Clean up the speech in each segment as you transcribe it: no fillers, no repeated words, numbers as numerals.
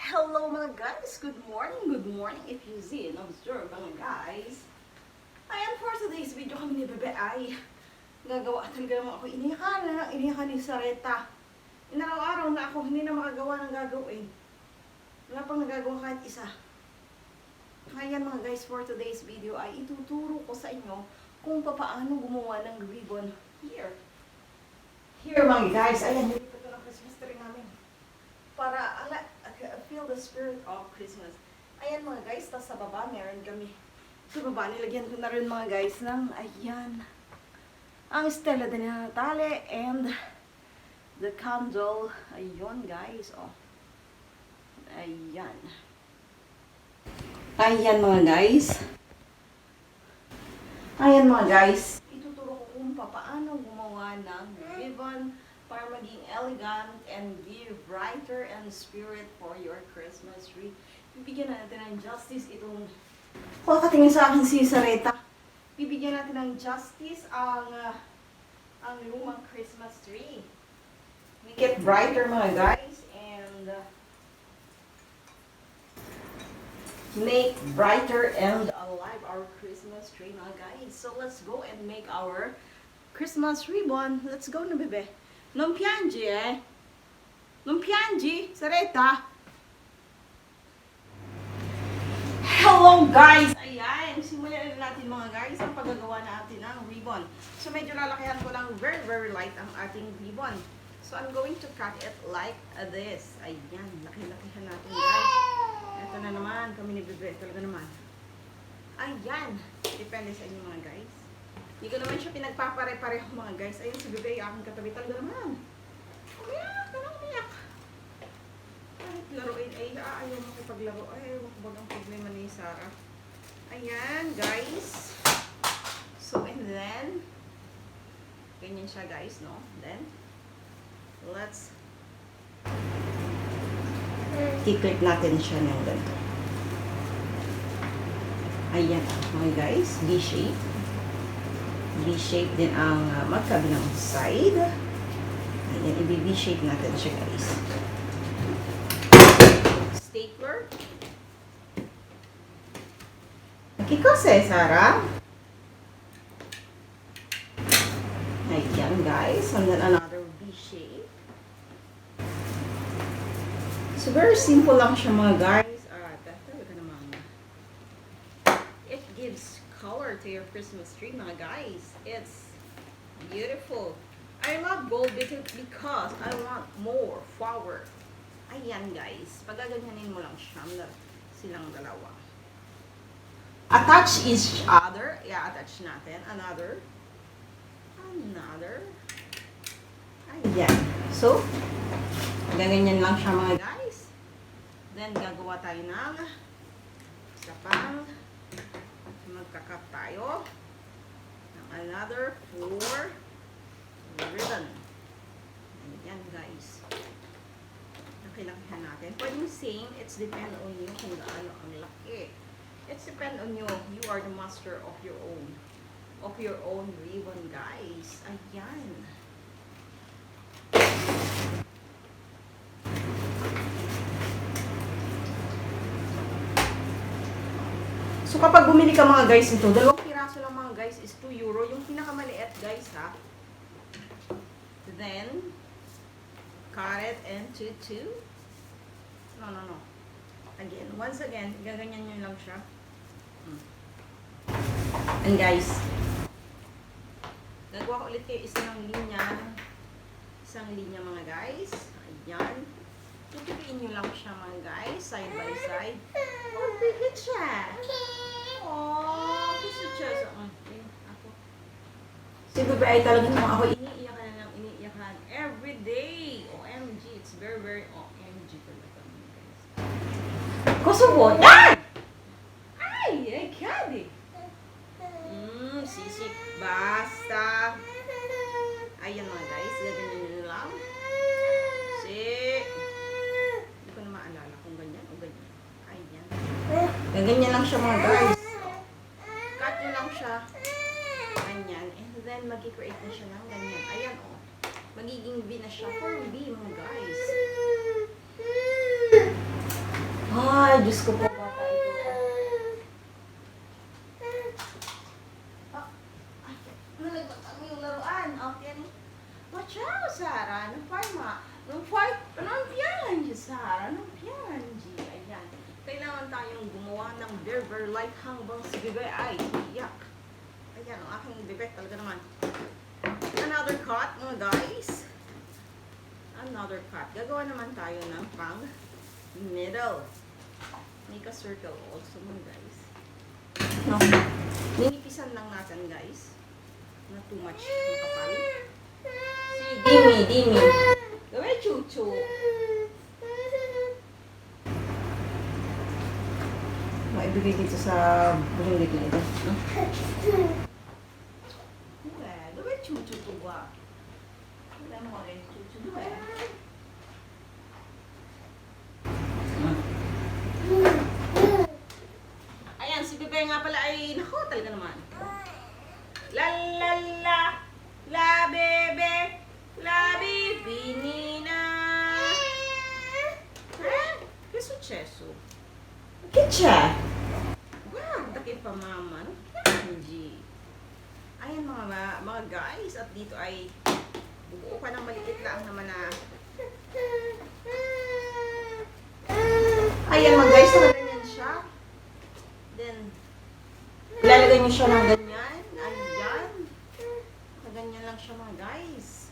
Hello mga guys! Good morning if you see and observe mga guys. Ayan, for today's video kami ni Bebe ay gagawa talaga naman ako inihakan ni Sareta. Inaraw-araw na ako hindi na makagawa ng gagawin. Wala pang nagagawa kahit isa. Ayan mga guys, for today's video ay ituturo ko sa inyo kung paano gumawa ng ribbon here. Here mga guys, ayan, nilipat ko ng Christmas tree namin. Para feel the spirit of Christmas. Ayan mga guys, tapos sa baba meron kami. Sa baba nilagyan ko na rin mga guys ng ayan. Ang Stella de Natale and the candle. Ayun guys, oh. Ayan. Ayan mga guys. Ayan mga guys. Ituturo ko kung paano gumawa ng ribbon para maging elegant and give brighter and spirit for your Christmas tree. Bibigyan natin ng justice itong katingin sa akin si Sareta. Bibigyan natin ng justice ang lumang Christmas tree. Make it brighter mga guys and make brighter and alive our Christmas tree mga guys. So let's go and make our Christmas ribbon. Let's go na bebe. Non piangi Non piangi, Sareta. Hello guys! Ayan, simulan na natin mga guys ang paggagawa natin ng ribbon. So medyo lalakihan ko lang very light ang ating ribbon. So I'm going to cut it like this. Ayan, laki-lakihan natin guys. Ito na naman, kami ni Bebe, talaga naman. Ayan, depende sa inyo mga guys. Hindi ko naman siya pinagpapare-pareho mga guys. Ayun si Bebe, aking katabi talaga naman. Umiyak, umiyak. Kahit laruin ay ayaw makipaglaro. Ay, wag ang problema ni Sarah. Ayan guys. So and then, ganyan siya guys, no? Then, let's i-clip natin siya ng ganito. Ayan mga guys, V-shape. V-shape din ang magkabilang side. Ayan, i-V-shape natin siya guys. Stapler. Kikose, Sarah. Ayan guys, and then another V-shape. So very simple lang siya mga guys. Talaga naman. It gives color to your Christmas tree mga guys. It's beautiful. I love gold because I want more flower. Ayan guys, pagaganyanin mo lang silang dalawa. Attach each other. I-attach natin. Another. Ayan. So, gaganyan lang siya mga guys. Then, gagawa tayo ng isa pang magkakat tayo ng another 4 ribbon. Ayan guys. Lakihan natin. Pwedeng same. It's depend on you kung gaano ang laki. It's depend on you. You are the master of your own ribbon guys. Ayan. So kapag bumili ka mga guys ito, 2 piraso lang mga guys is 2 euro. Yung pinakamaliit guys ha. Then, cut it into 2. No. Again, once again, gaganyan nyo lang siya. And guys, gagawa ko ulit kayo isang linya mga guys. Ayan. Tutupiin nyo lang siya mga guys, side by side. Oh, bigit siya. Oh, gusto siya. So, ako. Si Bebe ay talaga naman ako iniiyakan every day. OMG, it's very OMG talaga guys. Kosovo, yan! Ay, candy. Sisik, basta. Ayan mga guys, gaganyan nyo lang. Hindi ko na maalala kung ganyan o ganyan. Ayan. Gaganyan lang siya mga guys. Cut nyo lang siya. Ganyan. And then, mag-create na siya ng ganyan. Ayan o. Magiging V na siya for V mga guys. Diyos ko po, bata ito. Nalagbat mo yung laruan. Okay. Watch out, Sarah. Anong forma? Anong piyan, Sarah? Anong piyan, Ayan. Kailangan tayong gumawa ng very light hangbang si bebe. Ay, yak. Ayan, ang aking bebe talaga naman. Another cut, mga guys. Another cut. Gagawa naman tayo ng pang middle. Make a circle also, mga guys. No. Ninipisan lang natin, guys. Not too much makapal. Si Dimi. Gawin, chuchu. Maibigay dito sa buling na ito. No? Gawin, chuchu to ba? Wala mo rin, chuchu to eh. Ayan, si Bebe nga pala ay, naku, talaga naman. La bebe, la bibinina. Che successo? Che c'è? Guarda che pa mama, no? Piangi. Ayan mga guys, at dito ay bubuo pa ng maliit lang naman na. Ayan mga guys, so ganyan siya. Then, ilalagay niyo siya ng ganyan. Ayan. Ganyan lang siya mga guys.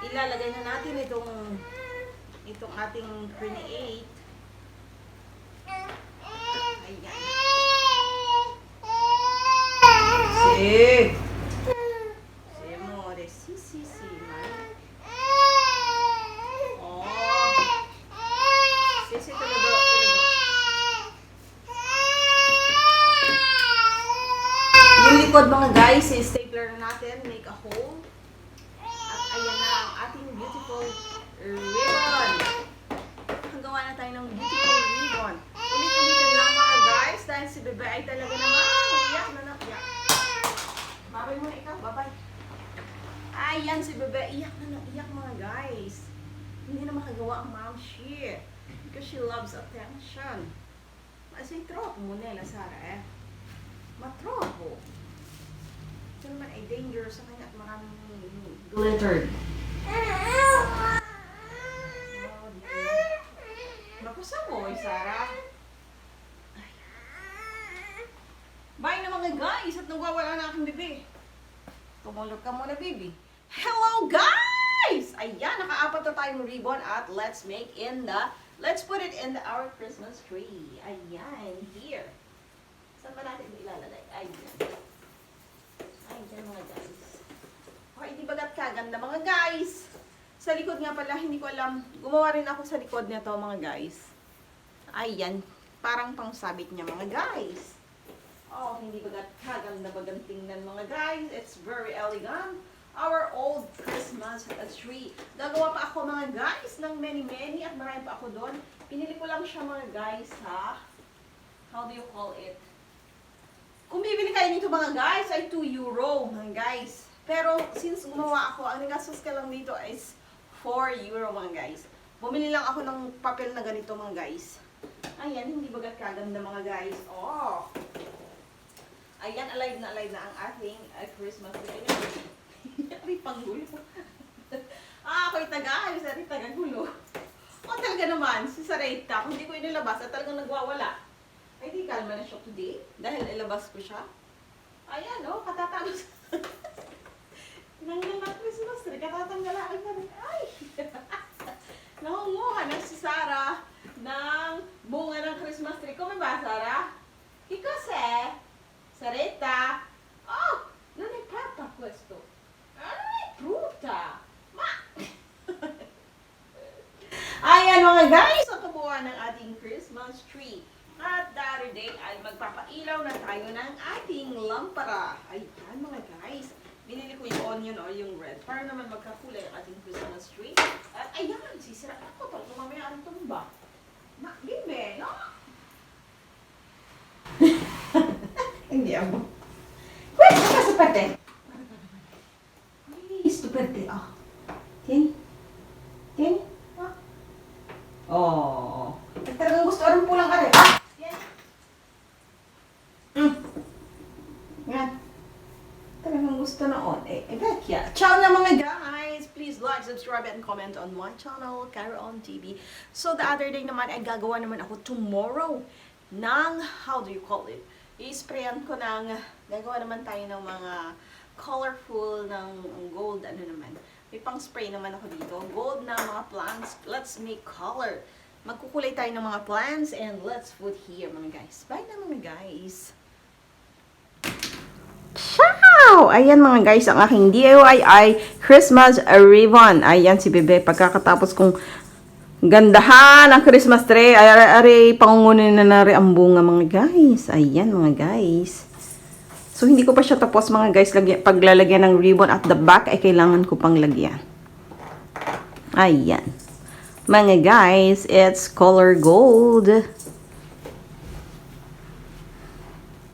Ilalagay na natin itong ating create. Ayan. Amore. Man. Oh. Tulodo. Yung likod mga guys, stapler na natin, make a hole. At ayan na ang ating beautiful ribbon. Gawa na tayo ng beautiful ribbon. Ulit-ulitin lang mga guys, dahil si Bebe ay talaga naman iyak na nakiyak. Babay mo na ikaw, babay. Ayan si Bebe, iyak na naiyak mga guys. Hindi na makagawa ang mom she. Because she loves attention. Kasi tropo mo nila, Sarah eh. Matropo. Ito naman ay dangerous sa kanya at maraming glittered. Nakusa mo, Sarah. Bye na mga guys at nagwawala na aking bebe. Tumulog ka muna, baby. Hello guys! Ayan, nakaapat na tayong ribbon at let's put it in our Christmas tree. Ayan, here. Saan ba natin ilalagay? Ayan. Ayan mga guys. Okay, di bagat kaganda mga guys. Sa likod nga pala, hindi ko alam. Gumawa rin ako sa likod nito mga guys. Ayan, parang pangsabit niya mga guys. Oh, hindi bagat kaganda bagang tingnan mga guys. It's very elegant. Our old Christmas tree. Gagawa pa ako mga guys ng many at marami pa ako doon. Pinili ko lang siya mga guys ha. How do you call it? Kung bibili kayo nito mga guys ay 2 euro mga guys. Pero since gumawa ako, ang nagastos ka lang dito is 4 euro mga guys. Bumili lang ako ng papel na ganito mga guys. Ayan, hindi bagat kaganda mga guys. Oh! Ayan, alive na ang ating Christmas tree. Ay, panggulo. Ako'y taga-ayos, ay taga-gulo. O talaga naman, si Sarita, kung hindi ko inilabas at talagang nagwawala. Ay, di kalma na siya today. Dahil ilabas ko siya. Ayan, o, katatapos. Tinanggal na Christmas tree, katatanggalaan na rin. Ay! Nangunguha na si Sarah ng bunga ng Christmas tree. Kung ba, Sarah? Kikose, Sarita. Oh! Non è pappa questo. Non è frutta. Ma! Ayan mga guys, ang kabuuan ng ating Christmas tree. At the other day ay magpapailaw na tayo ng ating lampara. Ayan mga guys. Binili ko yung onion or yung red para naman magkakulay ang ating Christmas tree. At ayan, sisira ako. Talaga mamaya ang tumba. Bibe, no? Hindi ako. Pwede ka sa pate. Ay, stupete. Ah. Tieni. Tieni. Ah. like, subscribe, and comment on my channel, Caron TV. So, the other day naman, ay gagawa naman ako tomorrow ng, how do you call it? I-sprayan ko ng, gagawa naman tayo ng mga colorful ng gold, ano naman. May pang spray naman ako dito. Gold na mga plants. Let's make color. Magkukulay tayo ng mga plants and let's put here mga guys. Bye na mga guys. Ciao! Ayan mga guys, ang aking DIY ay Christmas ribbon. Ayan si Bebe. Pagkakatapos kong gandahan ang Christmas tree, ay pangungunin na nari ang bunga mga guys. Ayan mga guys. So, hindi ko pa siya tapos mga guys. Paglalagyan ng ribbon at the back ay kailangan ko pang lagyan. Ayan. Mga guys, it's color gold.